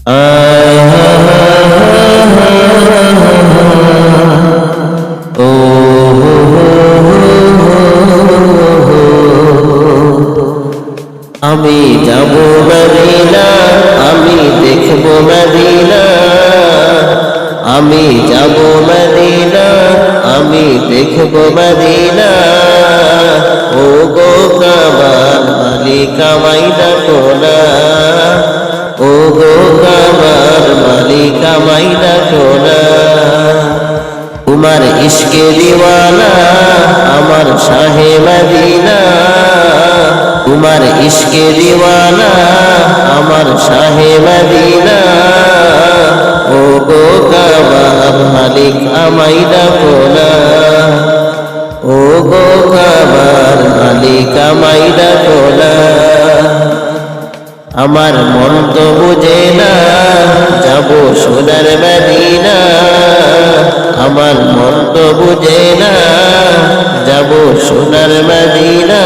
আমি যাব মদিনা, আমি দেখব মদিনা, আমি যাব মদিনা, আমি দেখব মদিনা। ও গো কাবার মালিক আমায় ডাকো না, ও গো কাবার মালিক আমায় ডাকো না। তোমার ইশকে দিওয়ানা আমার শাহে মদিনা, তোমার ইশকে দিওয়ানা আমার শাহে মদিনা। ও গো কাবার মালিক আমায় ডাকো না, ও গো কাবার মালিক আমায় ডাকো না। আমার মন তো বুঝে না যাব সোনার মদিনা, আমার মন তো বুঝে না যাব সোনার মদিনা।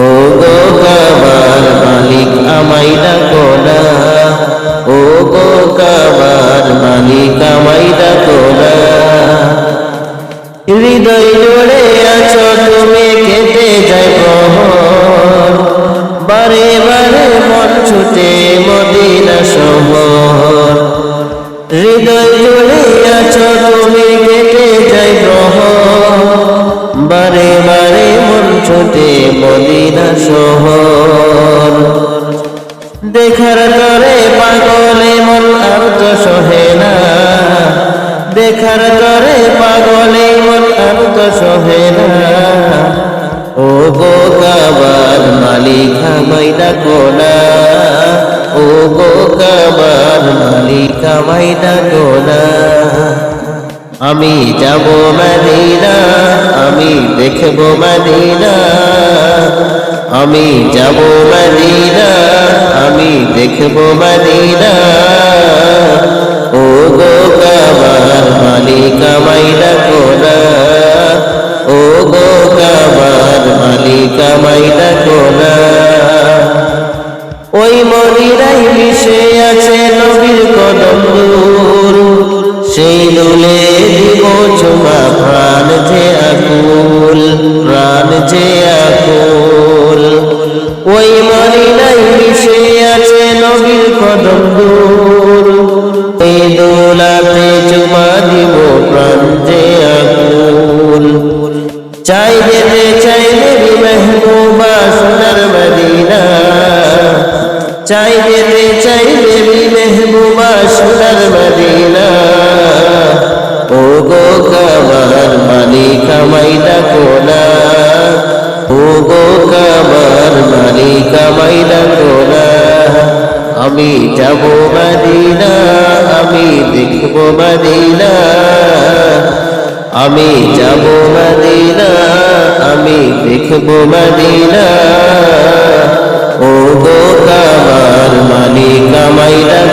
ও গো কাবার মালিক আমায় ডাকো না, ও গো কাবার মালিক আমায় ডাকো না। হৃদয় জুড়ে আছো তুমি কেটে যায় প্রহর, বারে বারে মন ছুটে মদিনা শহর। হৃদয় জুড়ে আছো তুমি কেটে যায় প্রহর, বারে বারে মন ছুটে মদিনা শহর। দেখার তরে পাগলে মন আর তো সহে না, দেখার তরে পাগলে মন আর তো সহে না। ও গো কাবার মালিক আমায় ডাকো না, ও গো কাবার মালিক আমায় ডাকো না। আমি যাব মদিনা, আমি দেখব মদিনা, আমি যাব মদিনা, আমি দেখব মদিনা। ও গো কাবার মালিক আমায় ডাকো না, ও গো কাবার মালিক আমায় ডাকো না। ওই মদিনায় মিশে আছে নবীর কদম দুল, সেই দুলে দিব চুমা প্রাণ যে আকুল, প্রাণ যে আকুল। ওই মদিনায় মিশে আছে নবীর কদম দুল, এই দোলাতে চুমা দিব প্রাণ যে আকুল। চাই যেতে চাই নবী মেহবুবা সোনার মদিনা, চাই যেতে চাই নবী মেহবুবা সোনার মদিনা। ও গো কাবার মালিক আমায় ডাকো না, ও গো কাবার মালিক আমায় ডাকো না। আমি যাব মদিনা, আমি দেখব মদিনা, আমি যাব মদিনা, আমি দেখব মদিনা। ও গো কাবার মালিক আমায় ডাকো